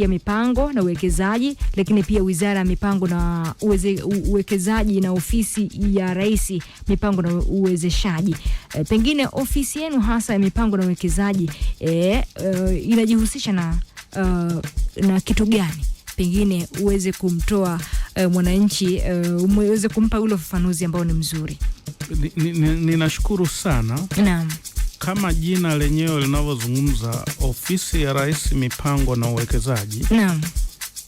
ya mipango na uwekezaji, lakini pia wizara ya mipango na uwekezaji na ofisi ya rais mipango na uwezeshaji. Pengine ofisi yenu hasa ya mipango na uwekezaji inajihusisha na kitu gani? Pengine uweze kumtoa mwananchi, uweze kumpa ule ufafanuzi ambao ni mzuri. Ninashukuru sana. Naam. Kama jina lenyewe linavyozungumza, ofisi ya rais mipango na uwekezaji. Naam.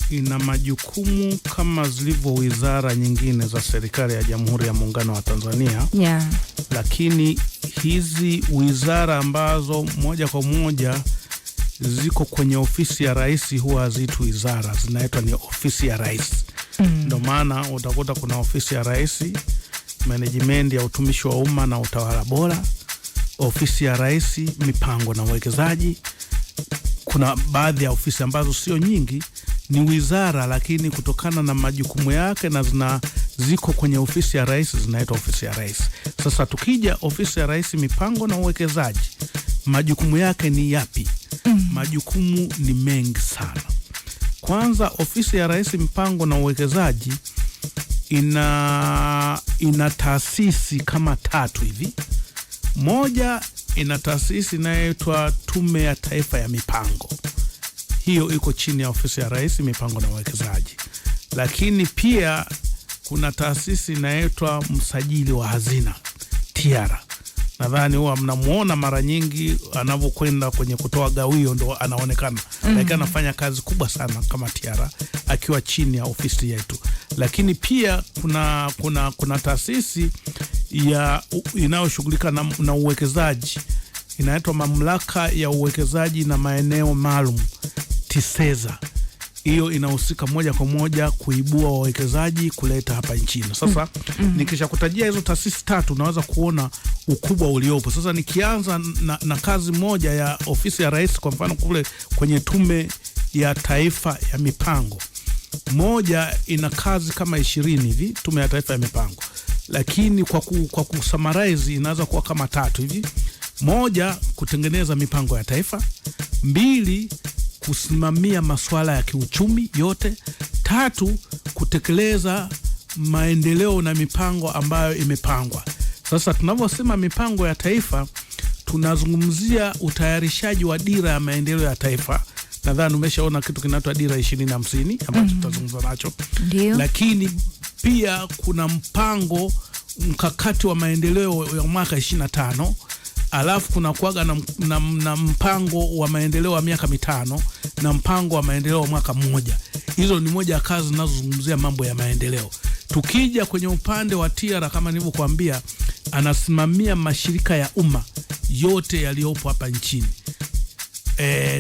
Ina majukumu kama zilivyo wizara nyingine za serikali ya Jamhuri ya Muungano wa Tanzania. Yeah. Lakini hizi wizara ambazo moja kwa moja ziko kwenye ofisi ya rais huwa haziitwi wizara, zinaitwa ni ofisi ya rais. Ndio maana utakuta kuna ofisi ya rais, management ya utumishi wa umma na utawala bora, ofisi ya rais mipango na uwekezaji. Kuna baadhi ya ofisi ambazo sio nyingi ni wizara, lakini kutokana na majukumu yake na ziko kwenye ofisi ya rais zinaitwa ofisi ya rais. Sasa tukija ofisi ya rais mipango na uwekezaji, majukumu yake ni yapi? Majukumu ni mengi sana. Kwanza, ofisi ya rais mipango na uwekezaji ina taasisi kama 3 hivi. Moja, ina taasisi inayoitwa Tume ya Taifa ya Mipango. Hiyo iko chini ya ofisi ya rais mipango na uwekezaji. Lakini pia kuna taasisi inayoitwa Msajili wa Hazina, TIARA. Nadhani huwa mnamuona mara nyingi anavyokwenda kwenye kutoa gawio ndo anaonekana. Lakini anafanya kazi kubwa sana kama TIARA akiwa chini ya ofisi yetu. Lakini pia kuna taasisi inayoshughulika na uwekezaji, inaitwa Mamlaka ya Uwekezaji na Maeneo Maalum, TISEZA. Hiyo inahusika moja kwa moja kuibua wawekezaji kuleta hapa nchini. Sasa nikisha kutajia hizo taasisi 3 unaweza kuona ukubwa uliopo. Sasa nikianza na kazi moja ya ofisi ya rais, kwa mfano kule kwenye Tume ya Taifa ya Mipango, moja ina kazi kama 20 hivi, Tume ya Taifa ya Mipango. Lakini kwa kusummarize inaweza kuwa kama 3 hivi. Moja, kutengeneza mipango ya taifa. 2, kusimamia masuala ya kiuchumi yote. 3, kutekeleza maendeleo na mipango ambayo imepangwa. Sasa tunavyosema mipango ya taifa, tunazungumzia utayarishaji wa dira ya maendeleo ya taifa. Nadhani umeshaona kitu kinaitwa dira 2050 ambacho tutazungumza nacho. Lakini pia kuna mkakati wa maendeleo ya mwaka 25. Alafu kuna kuaga na mpango wa maendeleo wa miaka 5 na mpango wa maendeleo wa mwaka 1. Hizo ni moja ya kazi zinazozungumzia mambo ya maendeleo. Tukija kwenye upande wa TIARA, kama nilivyokuambia, anasimamia mashirika ya umma yote yaliyopo hapa nchini.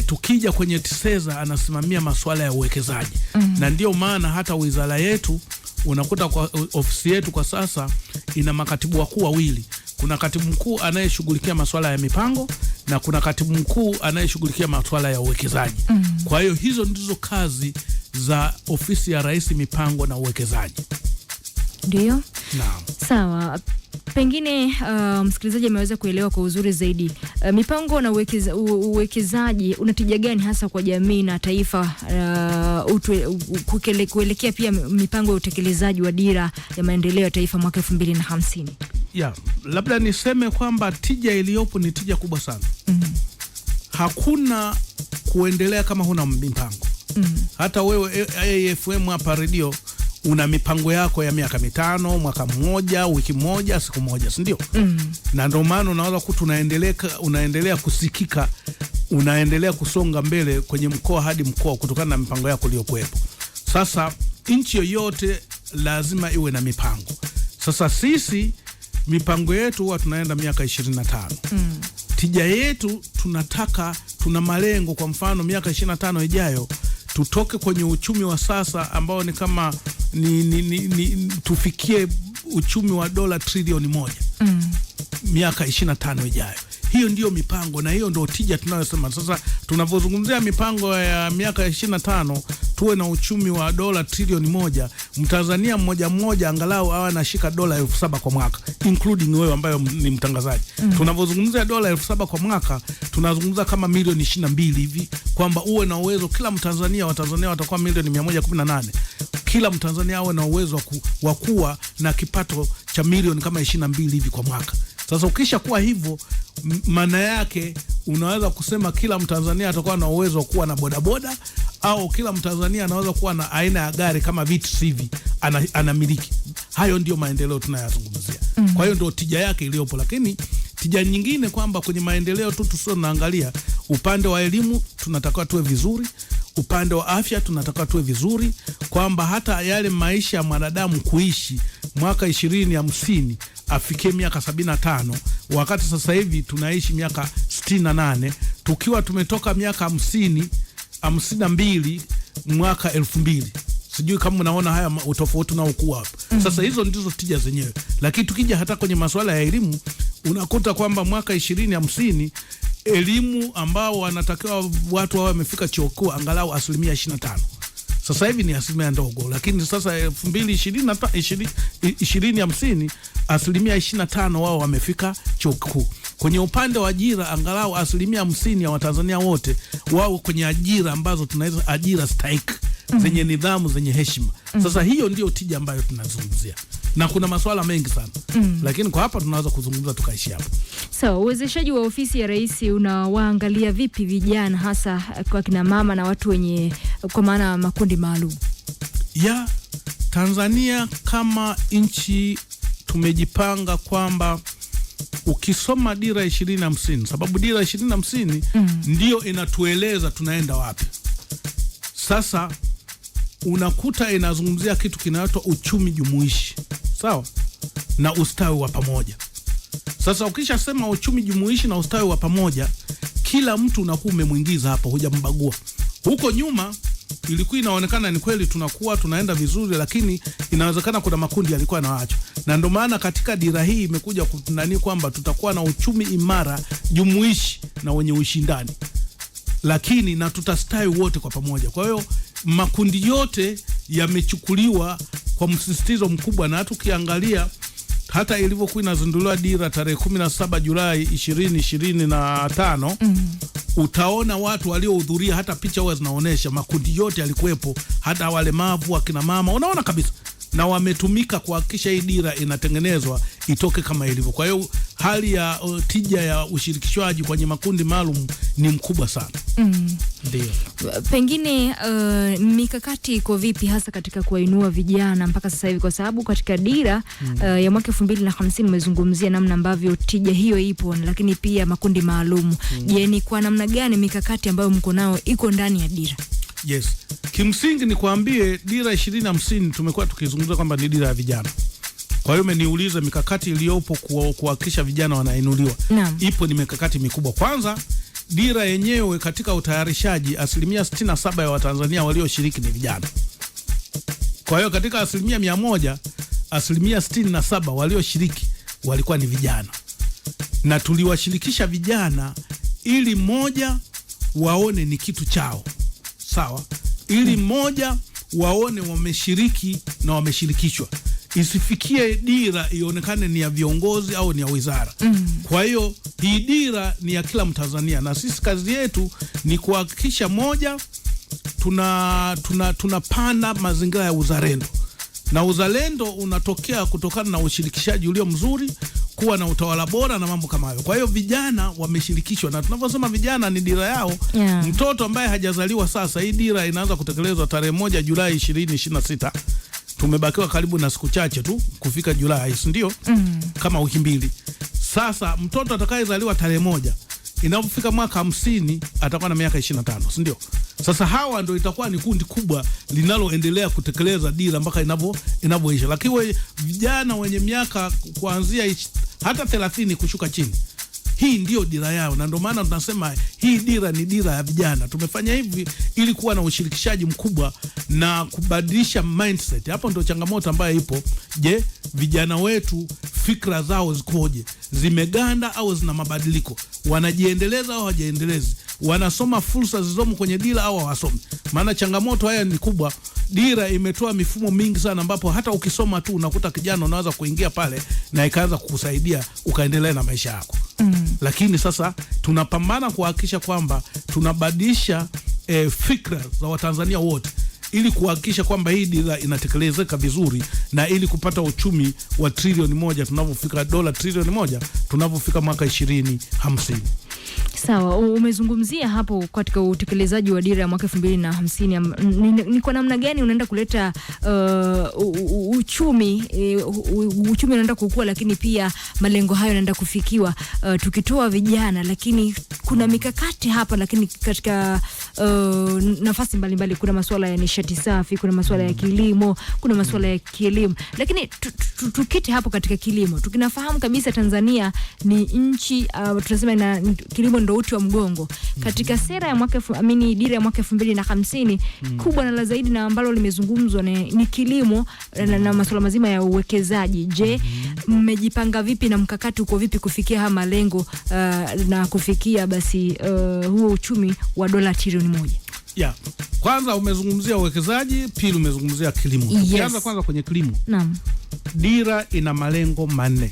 Tukija kwenye TISEZA, anasimamia masuala ya uwekezaji. Na ndio maana hata wizara yetu unakuta kwa ofisi yetu kwa sasa ina makatibu wakuu 2. Kuna katibu mkuu anayeshughulikia masuala ya mipango na kuna katibu mkuu anayeshughulikia masuala ya uwekezaji. Kwa hiyo hizo ndizo kazi za ofisi ya rais mipango na uwekezaji. Ndio? Naam. Sawa. Pengine msikilizaji ameweza kuelewa kwa uzuri zaidi. Mipango na uwekezaji unatija gani hasa kwa jamii na taifa, kuelekea pia mipango ya utekelezaji wa dira ya maendeleo ya taifa mwaka 2050? Labda niseme kwamba tija iliyopo ni tija kubwa sana. Hakuna kuendelea kama huna mipango. Hata wewe AFM hapa radio una mipango yako ya miaka 5, mwaka 1, wiki 1, siku 1, si ndio? Na ndio maana unaweza kutu unaendelea kusikika, unaendelea kusonga mbele kwenye mkoa hadi mkoa kutokana na mipango yako iliyokuwepo. Sasa nchi yoyote lazima iwe na mipango. Sasa sisi mipango yetu huwa tunaenda miaka 25. Tija yetu tuna malengo, kwa mfano miaka 25 ijayo tutoke kwenye uchumi wa sasa ambao ni kama tufikie uchumi wa $1 trilioni. Miaka 25 ijayo. Hiyo ndio mipango na hiyo ndio tija tunayosema. Sasa tunapozungumzia mipango ya miaka 25 tuwe na uchumi wa dola trilioni 1, Mtanzania mmoja angalau awe anashika dola 7,000 kwa mwaka, including wewe ambaye ni mtangazaji. Tunapozungumzia dola 7,000 kwa mwaka tunazungumza kama milioni 22 hivi, kwamba uwe na uwezo kila Mtanzania, Watanzania watakuwa milioni 118. Kila Mtanzania awe na uwezo wa kuwa na kipato cha milioni kama 22 hivi kwa mwaka. Sasa ukisha kuwa hivyo, maana yake unaweza kusema kila Mtanzania atakuwa na uwezo wa kuwa na bodaboda, au kila Mtanzania anaweza kuwa na aina ya gari kama Vitz hivi anamiliki. Hayo ndio maendeleo tunayazungumzia. Kwa hiyo ndio tija yake iliyopo, lakini tija nyingine kwamba kwenye maendeleo tu tusio naangalia upande wa elimu tunatakiwa tuwe vizuri, upande wa afya tunatakiwa tuwe vizuri, kwamba hata yale maisha ya mwanadamu kuishi mwaka 2050 afikie miaka 75, wakati sasa hivi tunaishi miaka 68, tukiwa tumetoka miaka 52 mwaka 2000. Sijui kama unaona haya utofauti na ukuu hapo. Sasa hizo ndizo tija zenyewe. Lakini tukija hata kwenye masuala ya elimu, unakuta kwamba mwaka 2050 elimu ambao wanatakiwa watu wao wamefika chuo kikuu angalau 25%. Sasa hivi ni asilimia ndogo, lakini sasa 2050 25% wao wamefika chuo kikuu. Kwenye upande wa ajira angalau 50% ya Watanzania wote wao kwenye ajira ambazo tunaweza ajira stahiki, zenye nidhamu, zenye heshima. Sasa hiyo ndio tija ambayo tunazungumzia. Na kuna masuala mengi sana. Lakini kwa hapa tunaweza kuzungumza tukaishi hapo. Sawa, uwezeshaji wa ofisi ya rais unawaangalia vipi vijana, hasa kwa kina mama na watu wenye, kwa maana makundi maalum? Ya Tanzania kama nchi tumejipanga kwamba ukisoma dira 2050, sababu dira 2050 ndio inatueleza tunaenda wapi. Sasa unakuta inazungumzia kitu kinaitwa uchumi jumuishi, sawa, na ustawi wa pamoja. Sasa ukisha sema uchumi jumuishi na ustawi wa pamoja, kila mtu unakuwa umemwingiza hapo, hujambagua. Huko nyuma ilikuwa inaonekana ni kweli tunakuwa tunaenda vizuri, lakini inawezekana kuna makundi yalikuwa yanaacho. Na ndio maana katika dira hii imekuja kutunani kwamba tutakuwa na uchumi imara, jumuishi na wenye ushindani, lakini na tutastawi wote kwa pamoja. Kwa hiyo makundi yote yamechukuliwa kwa msisitizo mkubwa, na hata ukiangalia hata ilivyokuwa inazinduliwa dira tarehe 17 Julai 2025, utaona watu waliohudhuria, hata picha huwa zinaonesha makundi yote yalikuwepo, hata walemavu, akina mama, unaona kabisa, na wametumika kuhakikisha hii dira inatengenezwa itoke kama ilivyo. Kwa hiyo hali ya tija ya ushirikishwaji kwenye makundi maalum ni mkubwa sana. Ndio. Pengine mikakati iko vipi hasa katika kuwainua vijana mpaka sasa hivi, kwa sababu katika dira ya mwaka 2050 umezungumzia namna ambavyo tija hiyo ipo, lakini pia makundi maalum. Je, ni kwa namna gani mikakati ambayo mko nao iko ndani ya dira? Yes. Kimsingi ni kuambie dira 2050 tumekuwa tukizungumza kwamba ni dira ya vijana. Kwa hiyo umeniuliza mikakati iliyopo kuhakikisha vijana wanainuliwa. Ipo ni mikakati mikubwa. Kwanza, dira yenyewe katika utayarishaji 67% ya Watanzania walioshiriki ni vijana. Kwa hiyo katika 100%, 67% walioshiriki walikuwa ni vijana. Na tuliwashirikisha vijana ili moja waone ni kitu chao. Sawa? Ili moja waone wameshiriki na wameshirikishwa. Isifikie dira ionekane ni ya viongozi au ni ya wizara. Kwa hiyo hii dira ni ya kila Mtanzania, na sisi kazi yetu ni kuhakikisha moja tunapanda mazingira ya uzalendo. Na uzalendo unatokea kutokana na ushirikishaji ulio mzuri, kuwa na utawala bora na mambo kama hayo. Kwa hiyo vijana wameshirikishwa, na tunavyosema vijana ni dira yao. Mtoto ambaye hajazaliwa sasa, hii dira inaanza kutekelezwa tarehe 1 Julai 2026. Tumebakiwa karibu na siku chache tu kufika Julai, ndio? Kama wiki mbili. Sasa mtoto atakayezaliwa tarehe 1 inapofika mwaka 50 atakuwa na miaka 25, ndio? Sasa hawa ndio itakuwa ni kundi kubwa linaloendelea kutekeleza dira mpaka inavyoisha. Lakini vijana wenye miaka kuanzia hata 30 kushuka chini, hii ndio dira yao, na ndio maana tunasema hii dira ni dira ya vijana. Tumefanya hivi ili kuwa na ushirikishaji mkubwa na kubadilisha mindset. Hapo ndio changamoto ambayo ipo. Je, vijana wetu fikra zao zikoje? Zimeganda au zina mabadiliko? Wanajiendeleza au hawajiendelezi? Wanasoma fursa zilizomo kwenye dira au hawasomi? Maana changamoto haya ni kubwa. Dira imetoa mifumo mingi sana ambapo hata ukisoma tu unakuta kijana unaweza kuingia pale na ikaanza kukusaidia ukaendelea na maisha yako. Lakini sasa tunapambana kuhakikisha kwamba tunabadilisha fikra za Watanzania wote ili kuhakikisha kwamba hii dira inatekelezeka vizuri, na ili kupata uchumi wa trilioni 1 tunapofika dola trilioni 1 tunapofika mwaka 2050. Sawa, umezungumzia hapo katika utekelezaji wa dira ya mwaka 2050 ni kwa namna gani unaenda kuleta uchumi unaenda kukua, lakini pia malengo hayo yanaenda kufikiwa tukitoa vijana, lakini kuna mikakati hapa, lakini katika nafasi mbalimbali kuna masuala ya nishati safi, kuna masuala ya kilimo, kuna masuala ya kielimu. Lakini tukite hapo katika kilimo, tukinafahamu kabisa Tanzania ni nchi tunasema na kilimo ndio uti wa mgongo. Katika sera ya mwaka dira ya mwaka 2050 kubwa na la zaidi na ambalo limezungumzwa ni kilimo na masuala mazima ya uwekezaji. Je, mmejipanga vipi na mkakati uko vipi kufikia haya malengo na kufikia basi huo uchumi wa dola trilioni 1? Yeah. Kwanza umezungumzia uwekezaji, pili umezungumzia kilimo. Tukianza kwanza kwenye kilimo. Naam. Dira ina malengo 4.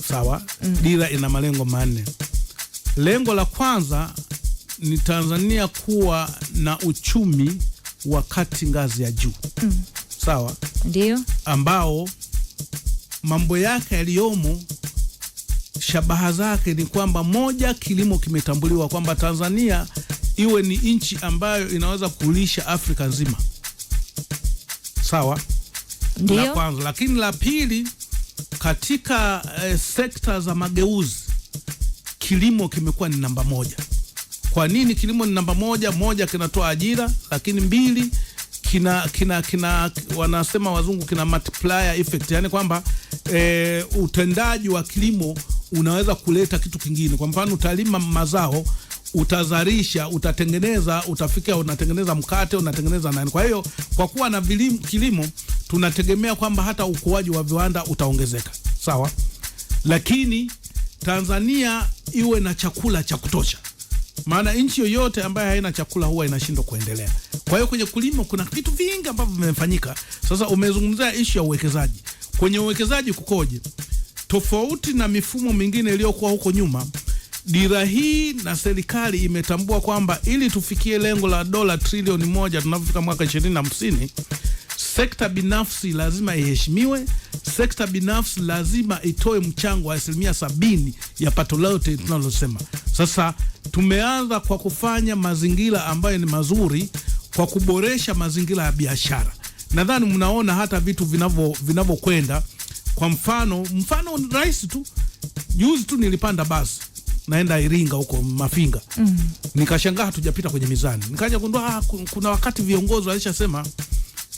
Sawa? Dira ina malengo 4. Lengo la kwanza ni Tanzania kuwa na uchumi wa kati ngazi ya juu. Sawa? Ndio. Ambao mambo yake yaliyomo, shabaha zake ni kwamba moja, kilimo kimetambuliwa kwamba Tanzania iwe ni nchi ambayo inaweza kulisha Afrika nzima. Sawa? Ndio. La kwanza. Lakini la pili, katika sekta za mageuzi kilimo kimekuwa ni namba 1. Kwa nini kilimo ni namba 1? Moja, kinatoa ajira, lakini mbili, kina wanasema wazungu kina multiplier effect, yani kwamba utendaji wa kilimo unaweza kuleta kitu kingine. Kwa mfano utalima mazao, utazalisha, utatengeneza, utafikia unatengeneza mkate, unatengeneza nani. Kwa hiyo kwa kuwa na kilimo tunategemea kwamba hata ukuaji wa viwanda utaongezeka. Sawa? Lakini Tanzania iwe na chakula cha kutosha. Maana nchi yoyote ambayo haina chakula huwa inashindwa kuendelea. Kwa hiyo kwenye kilimo kuna vitu vingi ambavyo vimefanyika. Sasa umezungumzia issue ya uwekezaji. Kwenye uwekezaji kukoje? Tofauti na mifumo mingine iliyokuwa huko nyuma, dira hii na serikali imetambua kwamba ili tufikie lengo la dola trilioni 1 tunapofika mwaka 2050, sekta binafsi lazima iheshimiwe. Sekta binafsi lazima itoe mchango wa 70% ya pato lote tunalosema. Sasa tumeanza kwa kufanya mazingira ambayo ni mazuri, kwa kuboresha mazingira ya biashara. Nadhani mnaona hata vitu vinavyokwenda. Kwa mfano rahisi tu, juzi tu nilipanda basi naenda Iringa huko Mafinga. Nikashangaa hatujapita kwenye mizani. Nikaja kugundua kuna wakati viongozi walishasema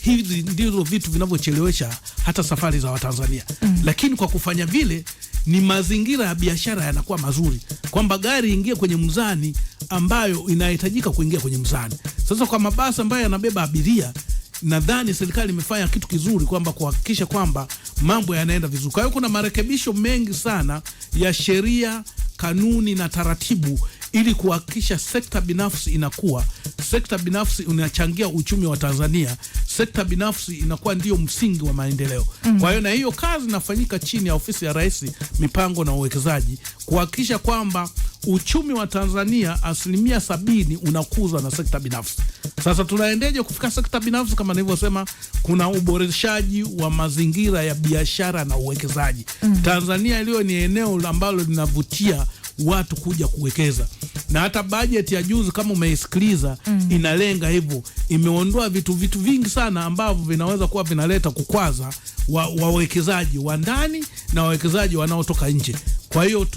hivi ndivyo vitu vinavyochelewesha hata safari za Watanzania. Lakini kwa kufanya vile ni mazingira ya biashara yanakuwa mazuri, kwamba gari ingie kwenye mzani ambayo inahitajika kuingia kwenye mzani. Sasa kwa mabasi ambayo yanabeba abiria, nadhani serikali imefanya kitu kizuri kwamba kuhakikisha kwamba mambo yanaenda vizuri. Kwa hiyo kuna marekebisho mengi sana ya sheria, kanuni na taratibu ili kuhakikisha sekta binafsi inakuwa, sekta binafsi inachangia uchumi wa Tanzania, sekta binafsi inakuwa ndio msingi wa maendeleo. Kwa hiyo na hiyo kazi inafanyika chini ya ofisi ya Rais mipango na uwekezaji, kuhakikisha kwamba uchumi wa Tanzania 70% unakuzwa na sekta binafsi. Sasa tunaendeje kufika sekta binafsi? Kama nilivyosema, kuna uboreshaji wa mazingira ya biashara na uwekezaji. Tanzania leo ni eneo ambalo linavutia watu kuja kuwekeza. Na hata bajeti ya juzi kama umeisikiliza inalenga hivyo. Imeondoa vitu vingi sana ambavyo vinaweza kuwa vinaleta kukwaza wawekezaji wa ndani na wawekezaji wanaotoka nje. Kwa hiyo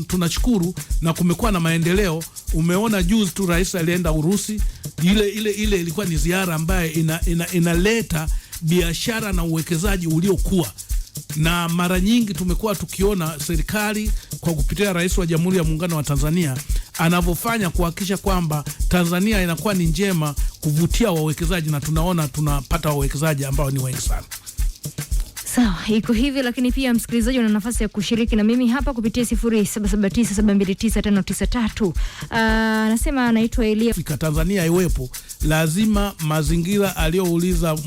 tunashukuru na kumekuwa na maendeleo. Umeona juzi tu Rais alienda Urusi. Ile ilikuwa ni ziara ambaye inaleta biashara na uwekezaji uliokuwa. na mara nyingi tumekuwa tukiona serikali kwa kupitia Rais wa Jamhuri ya Muungano wa Tanzania anavyofanya kuhakikisha kwamba Tanzania inakuwa ni njema kuvutia wawekezaji, na tunaona tunapata wawekezaji ambao ni wengi sana. Sawa, iko hivi, lakini pia msikilizaji una nafasi ya kushiriki na mimi hapa kupitia 0779729593. Anasema anaitwa Elia. Tanzania iwepo, lazima mazingira aliyouliza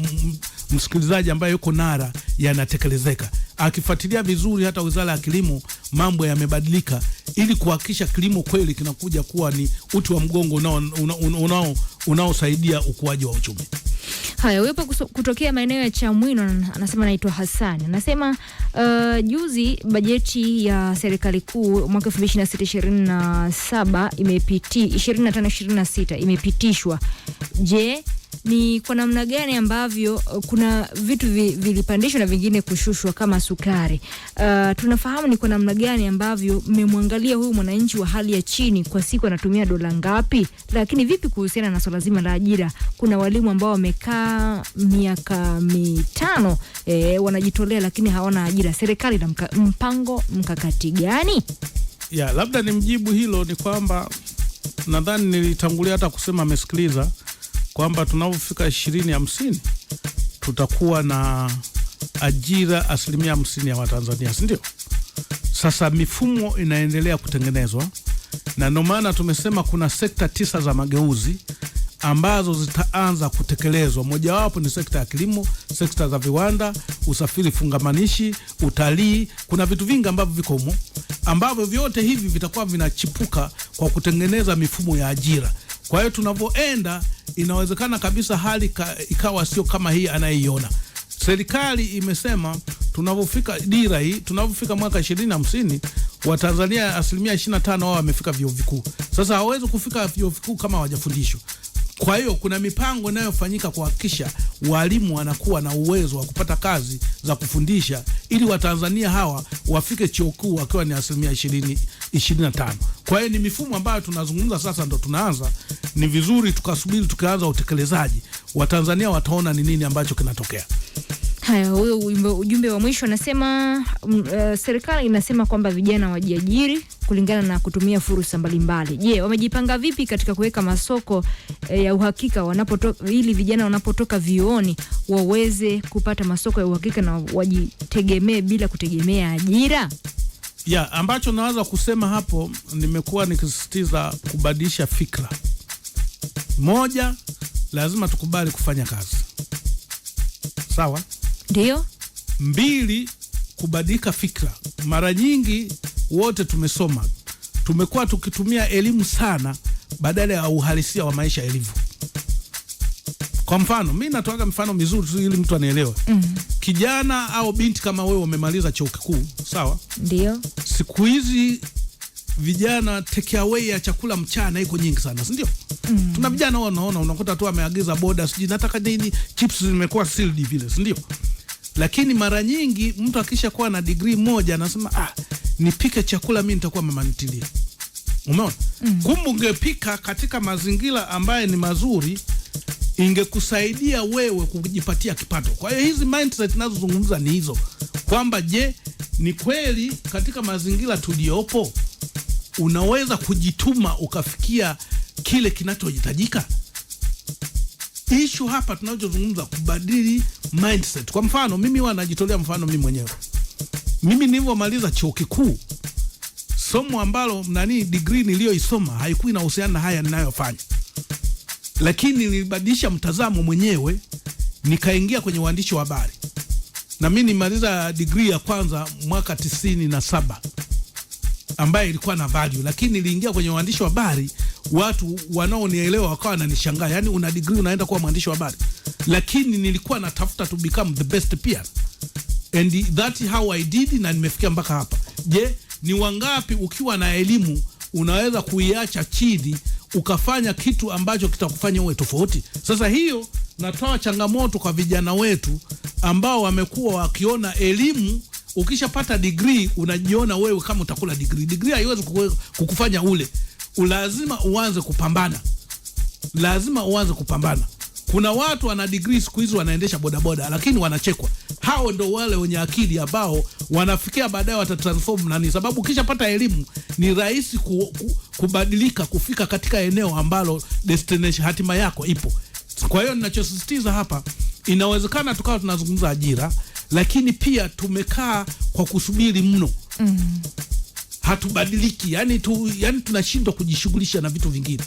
msikilizaji ambaye yuko Nara yanatekelezeka. Akifuatilia vizuri hata Wizara ya Kilimo mambo yamebadilika ili kuhakikisha kilimo kweli kinakuja kuwa ni uti wa mgongo unaosaidia ukuaji wa uchumi. Haya, wepo kutokea maeneo ya Chamwino, anasema anaitwa Hassan. Anasema juzi bajeti ya serikali kuu mwaka 2026-2027 25-26 imepitishwa. Je, ni kwa namna gani ambavyo kuna vitu vilipandishwa na vingine kushushwa kama sukari? Tunafahamu ni kwa namna gani ambavyo mmemwangalia huyu mwananchi wa hali ya chini kwa siku anatumia dola ngapi? Lakini vipi kuhusiana na swala zima la ajira? Kuna walimu ambao wamekaa miaka 5 wanajitolea lakini hawana ajira. Serikali na mpango mkakati gani? Ya, labda nimjibu hilo ni kwamba nadhani nilitangulia hata kusema amesikiliza kwamba tunapofika 2050 tutakuwa na ajira 50% ya Watanzania, si ndio? Sasa mifumo inaendelea kutengenezwa, na ndio maana tumesema kuna sekta 9 za mageuzi ambazo zitaanza kutekelezwa. Mojawapo ni sekta ya kilimo, sekta za viwanda, usafiri fungamanishi, utalii. Kuna vitu vingi ambavyo viko humo ambavyo vyote hivi vitakuwa vinachipuka kwa kutengeneza mifumo ya ajira. Kwa hiyo tunavyoenda inawezekana kabisa hali ikawa sio kama hii anayeiona. Serikali imesema tunapofika dira hii, tunapofika mwaka 2050 Watanzania 25% wao wamefika vyuo vikuu. Sasa hawezi kufika vyuo vikuu kama hawajafundishwa. Kwa hiyo kuna mipango inayofanyika kuhakikisha walimu wanakuwa na uwezo wa kupata kazi za kufundisha ili Watanzania hawa wafike chuo kikuu wakiwa ni 25%. Kwa hiyo ni mifumo ambayo tunazungumza sasa, ndo tunaanza. Ni vizuri tukasubiri tukaanza utekelezaji, Watanzania wataona ni nini ambacho kinatokea. Haya, huyo ujumbe wa mwisho anasema serikali inasema kwamba vijana wajiajiri kulingana na kutumia fursa mbalimbali. Je, wamejipanga vipi katika kuweka masoko ya uhakika wanapotoka, ili vijana wanapotoka vioni waweze kupata masoko ya uhakika na wajitegemee bila kutegemea ajira? Ya, ambacho naweza kusema hapo, nimekuwa nikisisitiza kubadilisha fikra. Moja, lazima tukubali kufanya kazi. Sawa? Ndio. 2, kubadilika fikra. Mara nyingi wote tumesoma, tumekuwa tukitumia elimu sana badala ya uhalisia wa maisha yalivyo. Kwa mfano, mimi natoa mfano mzuri tu ili mtu anielewe. Kijana au binti kama wewe umemaliza chuo kikuu, sawa? Ndio. Siku hizi vijana take away ya chakula mchana iko nyingi sana, si ndio? Tuna vijana wanaona unakuta tu ameagiza boda, siji nataka nini, chips zimekuwa sealed vile, si ndio? Lakini mara nyingi mtu akisha kuwa na degree moja anasema nipike chakula mimi nitakuwa mama nitilie. Umeona? Kumbe ungepika katika mazingira ambaye ni mazuri, ingekusaidia wewe kujipatia kipato. Kwa hiyo hizi mindset tunazozungumza ni hizo, kwamba je, ni kweli katika mazingira tuliopo unaweza kujituma ukafikia kile kinachohitajika? Issue hapa tunachozungumza kubadili mindset. Kwa mfano, mimi najitolea mfano mimi mwenyewe. Mimi nilipomaliza chuo kikuu, somo ambalo degree niliyoisoma haikuwa inahusiana na haya ninayofanya. Lakini nilibadilisha mtazamo mwenyewe, nikaingia kwenye uandishi wa habari. Na mimi nimaliza degree ya kwanza mwaka 97 ambaye ilikuwa na value, lakini niliingia kwenye uandishi wa habari, watu wanaonielewa wakawa wananishangaa, yani una degree unaenda kuwa mwandishi wa habari. Lakini nilikuwa natafuta to become the best peer, and that's how I did, na nimefikia mpaka hapa. Je, ni wangapi ukiwa na elimu unaweza kuiacha chini ukafanya kitu ambacho kitakufanya uwe tofauti? Sasa hiyo natoa changamoto kwa vijana wetu ambao wamekuwa wakiona elimu, ukishapata degree unajiona wewe kama utakula degree. Degree haiwezi kukufanya ule. Lazima uanze kupambana. Lazima uanze kupambana Kuna watu wana degree siku hizi wanaendesha bodaboda lakini wanachekwa. Hao ndo wale wenye akili ambao wanafikia baadaye watatransform nani, sababu ukishapata elimu ni rahisi kubadilika kufika katika eneo ambalo destination hatima yako ipo. Kwa hiyo ninachosisitiza hapa, inawezekana tukawa tunazungumza ajira lakini pia tumekaa kwa kusubiri mno. Hatubadiliki, yani tunashindwa kujishughulisha na vitu vingine.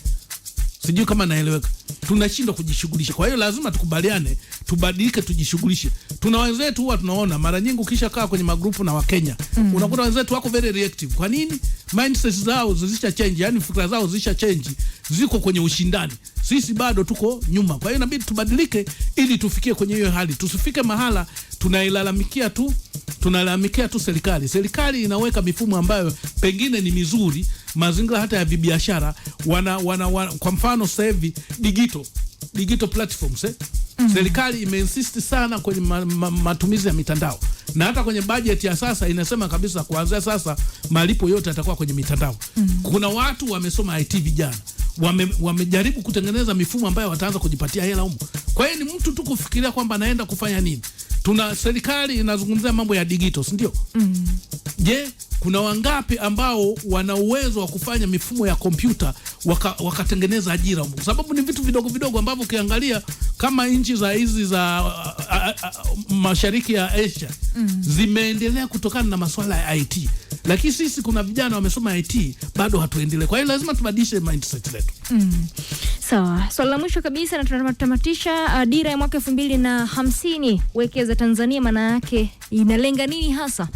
Sijui kama naeleweka. Tunashindwa kujishughulisha. Kwa hiyo lazima tukubaliane, tubadilike, tujishughulishe. Tuna wenzetu huwa tunaona mara nyingi ukisha kaa kwenye magrupu na Wakenya, unakuta wenzetu wako very reactive. Kwa nini? Mindsets zao zisha change, yani fikra zao zisha change, ziko kwenye ushindani. Sisi bado tuko nyuma. Kwa hiyo inabidi tubadilike ili tufikie kwenye hiyo hali. Tusifike mahala tunailalamikia tu serikali. Serikali inaweka mifumo ambayo pengine ni mizuri, mazingira hata ya biashara kwa mfano sasa hivi digital platforms serikali imeinsist sana kwenye matumizi ya mitandao, na hata kwenye budget ya sasa inasema kabisa kuanzia sasa malipo yote yatakuwa kwenye mitandao. Kuna watu wamesoma IT, vijana wamejaribu kutengeneza mifumo ambayo wataanza kujipatia hela huko. Kwa hiyo ni mtu tu kufikiria kwamba anaenda kufanya nini. Serikali inazungumzia mambo ya digital, si ndio? Je, kuna wangapi ambao wana uwezo wa kufanya mifumo ya kompyuta wakatengeneza ajira huko? Sababu ni vitu vidogo vidogo ambavyo ukiangalia kama nchi za hizi za mashariki ya Asia zimeendelea kutokana na masuala ya IT. Lakini sisi kuna vijana wamesoma IT bado hatuendelee. Kwa hiyo lazima tubadilishe mindset zetu. Sawa. Swali la mwisho kabisa na tunatamatisha, dira ya mwaka 2050 wekeza Tanzania, maana yake inalenga nini hasa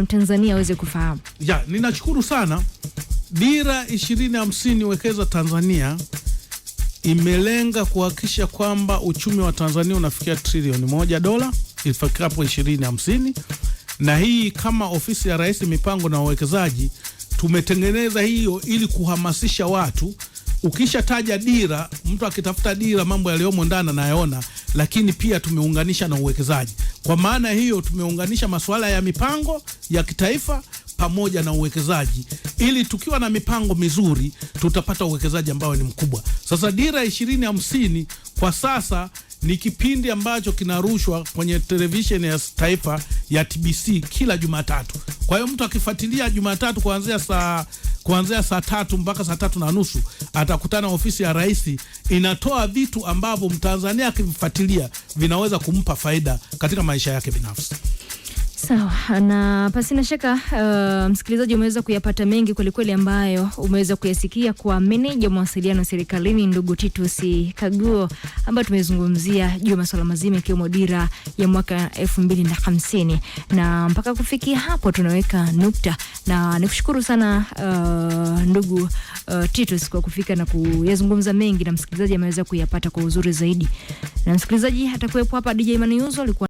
Tanzania aweze kufahamu? Ninashukuru sana. Dira 2050 wekeza Tanzania imelenga kuhakikisha kwamba uchumi wa Tanzania unafikia trilioni $1 ifikapo 2050. Na hii kama ofisi ya Rais mipango na uwekezaji tumetengeneza hiyo ili kuhamasisha watu. Ukisha taja dira, mtu akitafuta dira mambo yaliyomo ndani anayaona, lakini pia tumeunganisha na uwekezaji. Kwa maana hiyo tumeunganisha masuala ya mipango ya kitaifa pamoja na uwekezaji, ili tukiwa na mipango mizuri tutapata uwekezaji ambao ni mkubwa. Sasa dira 2050 kwa sasa ni kipindi ambacho kinarushwa kwenye television ya taifa ya TBC kila Jumatatu. Kwa hiyo mtu akifuatilia Jumatatu kuanzia saa 3 mpaka saa 3:30 atakutana ofisi ya Rais inatoa vitu ambavyo Mtanzania akivifuatilia vinaweza kumpa faida katika maisha yake binafsi. Sawa, na pasina shaka msikilizaji umeweza kuyapata mengi kweli ambayo umeweza kuyasikia kwa meneja mawasiliano serikalini ndugu Titus Kaguo, ambaye tumezungumzia juu ya masuala mazima ikiwemo dira ya mwaka 2050. Na mpaka kufikia hapo tunaweka nukta, na nikushukuru sana ndugu Titus kwa kufika na kuyazungumza mengi, na msikilizaji ameweza kuyapata kwa uzuri zaidi. Na msikilizaji atakuwepo hapa DJ Maniuzo alikuwa